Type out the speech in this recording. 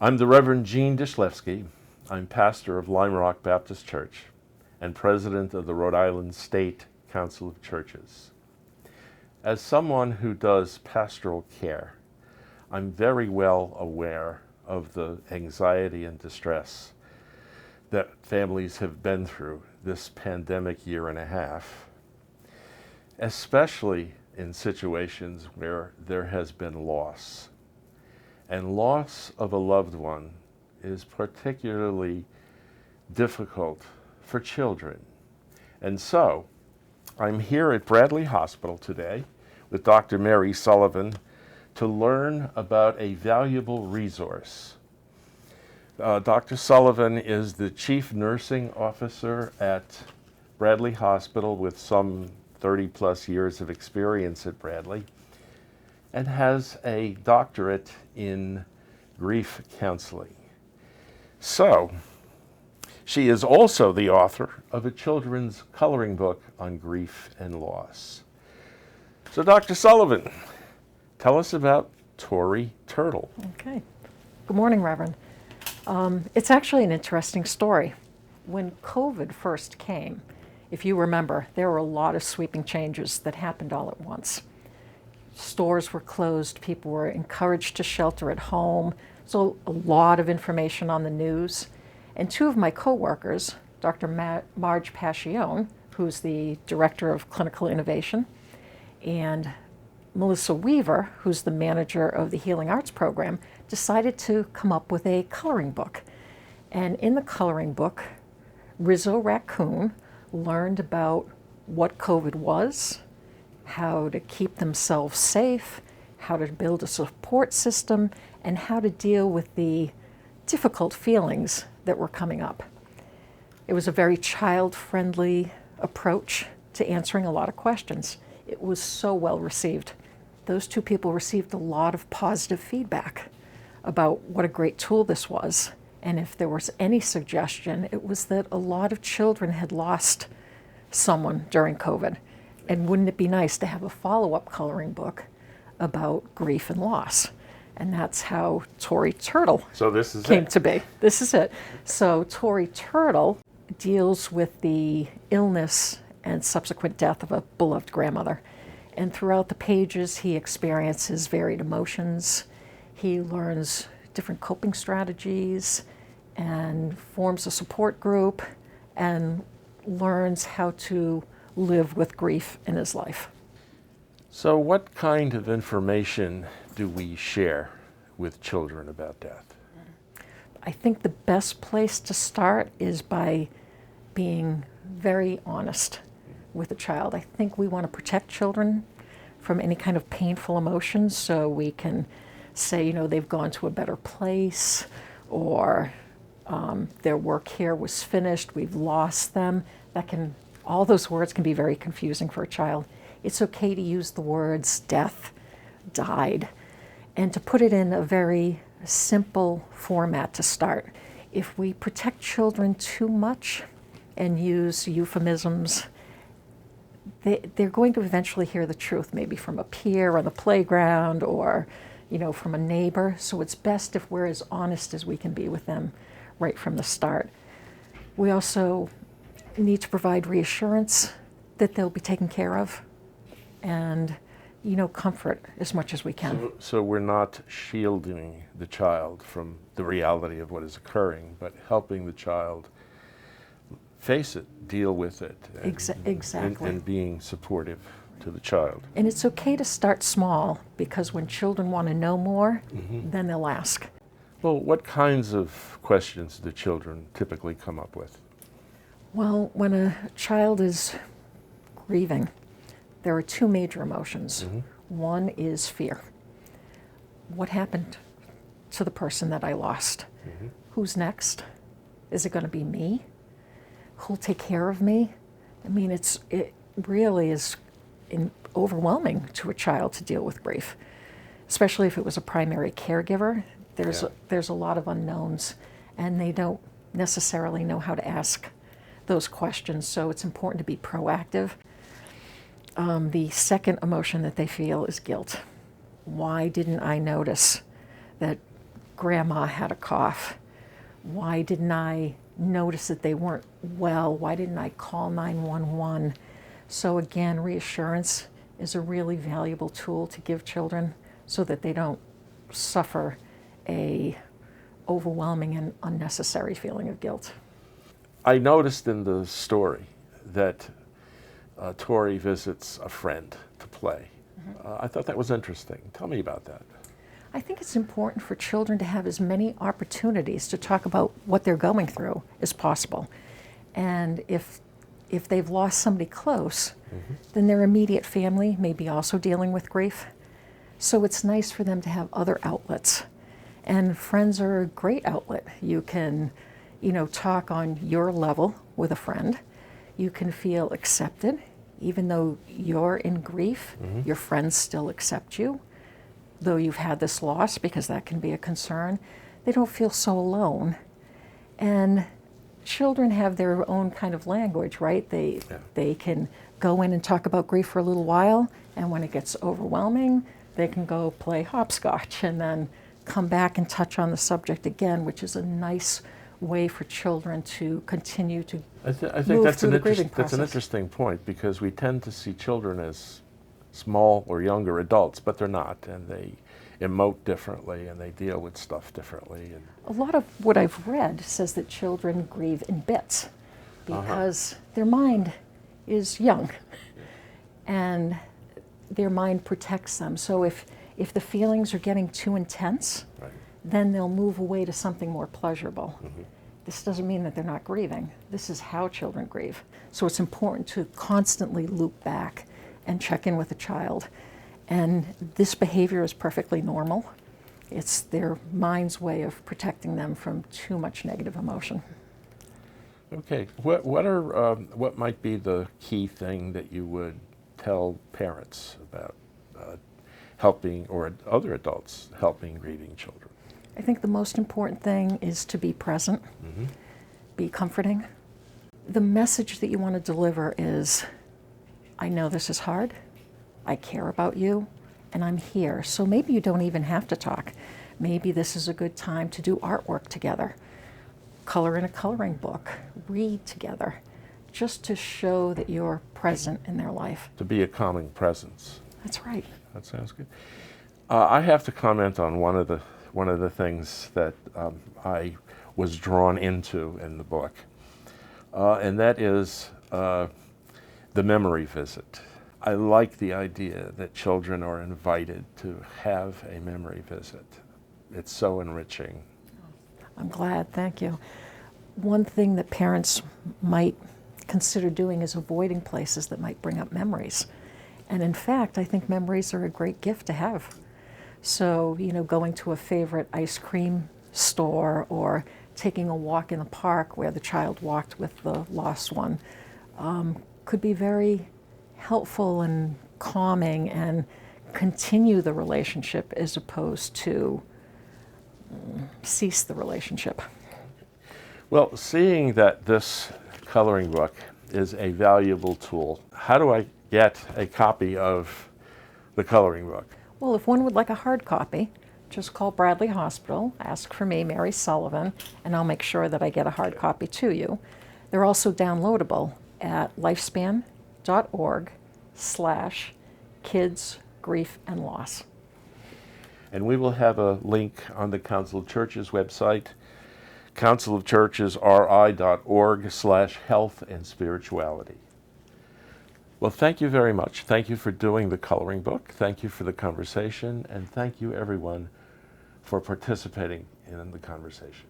I'm the Reverend Gene Dishlewski. I'm pastor of Lime Rock Baptist Church and president of the Rhode Island State Council of Churches. As someone who does pastoral care, I'm very well aware of the anxiety and distress that families have been through this pandemic year and a half, especially in situations where there has been loss. And loss of a loved one is particularly difficult for children. And so, I'm here at Bradley Hospital today with Dr. Mary Sullivan to learn about a valuable resource. Dr. Sullivan is the Chief Nursing Officer at Bradley Hospital with some 30 plus years of experience at Bradley and has a doctorate in grief counseling. So, she is also the author of a children's coloring book on grief and loss. So, Dr. Sullivan, tell us about Tori Turtle. Okay. Good morning, Reverend. It's actually an interesting story. When COVID first came, if you remember, there were a lot of sweeping changes that happened all at once. Stores were closed, people were encouraged to shelter at home, so a lot of information on the news. And two of my coworkers, Dr. Marge Pascione, who's the Director of Clinical Innovation, and Melissa Weaver, who's the manager of the Healing Arts Program, decided to come up with a coloring book. And in the coloring book, Rizzo Raccoon learned about what COVID was, how to keep themselves safe, how to build a support system, and how to deal with the difficult feelings that were coming up. It was a very child-friendly approach to answering a lot of questions. It was so well received. Those two people received a lot of positive feedback about what a great tool this was. And if there was any suggestion, it was that a lot of children had lost someone during COVID. And wouldn't it be nice to have a follow-up coloring book about grief and loss? And that's how Tori Turtle came to be. This is it. So Tori Turtle deals with the illness and subsequent death of a beloved grandmother. And throughout the pages, he experiences varied emotions. He learns different coping strategies and forms a support group and learns how to live with grief in his life. So what kind of information do we share with children about death? I think the best place to start is by being very honest with a child. I think we want to protect children from any kind of painful emotions, so we can say, they've gone to a better place, or their work here was finished, we've lost them. All those words can be very confusing for a child. It's okay to use the words death, died, and to put it in a very simple format to start. If we protect children too much and use euphemisms, they're going to eventually hear the truth, maybe from a peer on the playground or, from a neighbor. So it's best if we're as honest as we can be with them right from the start. We also need to provide reassurance that they'll be taken care of and, comfort as much as we can. So we're not shielding the child from the reality of what is occurring, but helping the child face it, deal with it, exactly. And being supportive to the child. And it's okay to start small, because when children want to know more, then they'll ask. Well, what kinds of questions do children typically come up with? Well, when a child is grieving, there are two major emotions. One is fear. What happened to the person that I lost? Who's next? Is it going to be me? Who'll take care of me? I mean, it really is overwhelming to a child to deal with grief, especially if it was a primary caregiver. There's a lot of unknowns, and they don't necessarily know how to ask those questions, so it's important to be proactive. The second emotion that they feel is guilt. Why didn't I notice that Grandma had a cough? Why didn't I notice that they weren't well? Why didn't I call 911? So again, reassurance is a really valuable tool to give children so that they don't suffer a overwhelming and unnecessary feeling of guilt. I noticed in the story that Tori visits a friend to play. I thought that was interesting. Tell me about that. I think it's important for children to have as many opportunities to talk about what they're going through as possible. And if they've lost somebody close, then their immediate family may be also dealing with grief. So it's nice for them to have other outlets. And friends are a great outlet. You can, talk on your level with a friend. You can feel accepted. Even though you're in grief, your friends still accept you. Though you've had this loss, because that can be a concern, they don't feel so alone. And children have their own kind of language, right? They can go in and talk about grief for a little while, and when it gets overwhelming, they can go play hopscotch and then come back and touch on the subject again, which is a nice way for children to continue to I think move that's through the grieving that's an process. interesting point, because we tend to see children as small or younger adults, but they're not, and they emote differently and they deal with stuff differently. And A lot of what I've read says that children grieve in bits because their mind is young and their mind protects them. So if the feelings are getting too intense, right. then they'll move away to something more pleasurable. This doesn't mean that they're not grieving. This is how children grieve. So it's important to constantly loop back and check in with a child. And this behavior is perfectly normal. It's their mind's way of protecting them from too much negative emotion. Okay, what might be the key thing that you would tell parents about helping, or other adults helping grieving children? I think the most important thing is to be present, be comforting. The message that you want to deliver is, I know this is hard, I care about you, and I'm here. So maybe you don't even have to talk. Maybe this is a good time to do artwork together, color in a coloring book, read together, just to show that you're present in their life. To be a calming presence. That's right. That sounds good. I have to comment on one of the things that I was drawn into in the book, and that is the memory visit. I like the idea that children are invited to have a memory visit. It's so enriching. I'm glad, thank you. One thing that parents might consider doing is avoiding places that might bring up memories. And in fact, I think memories are a great gift to have. So, going to a favorite ice cream store or taking a walk in the park where the child walked with the lost one could be very helpful and calming and continue the relationship as opposed to cease the relationship. Well, seeing that this coloring book is a valuable tool, how do I get a copy of the coloring book? Well, if one would like a hard copy, just call Bradley Hospital, ask for me, Mary Sullivan, and I'll make sure that I get a hard copy to you. They're also downloadable at lifespan.org/kids, grief, and loss. And we will have a link on the Council of Churches website, councilofchurchesri.org/health and spirituality. Well, thank you very much. Thank you for doing the coloring book. Thank you for the conversation. And thank you, everyone, for participating in the conversation.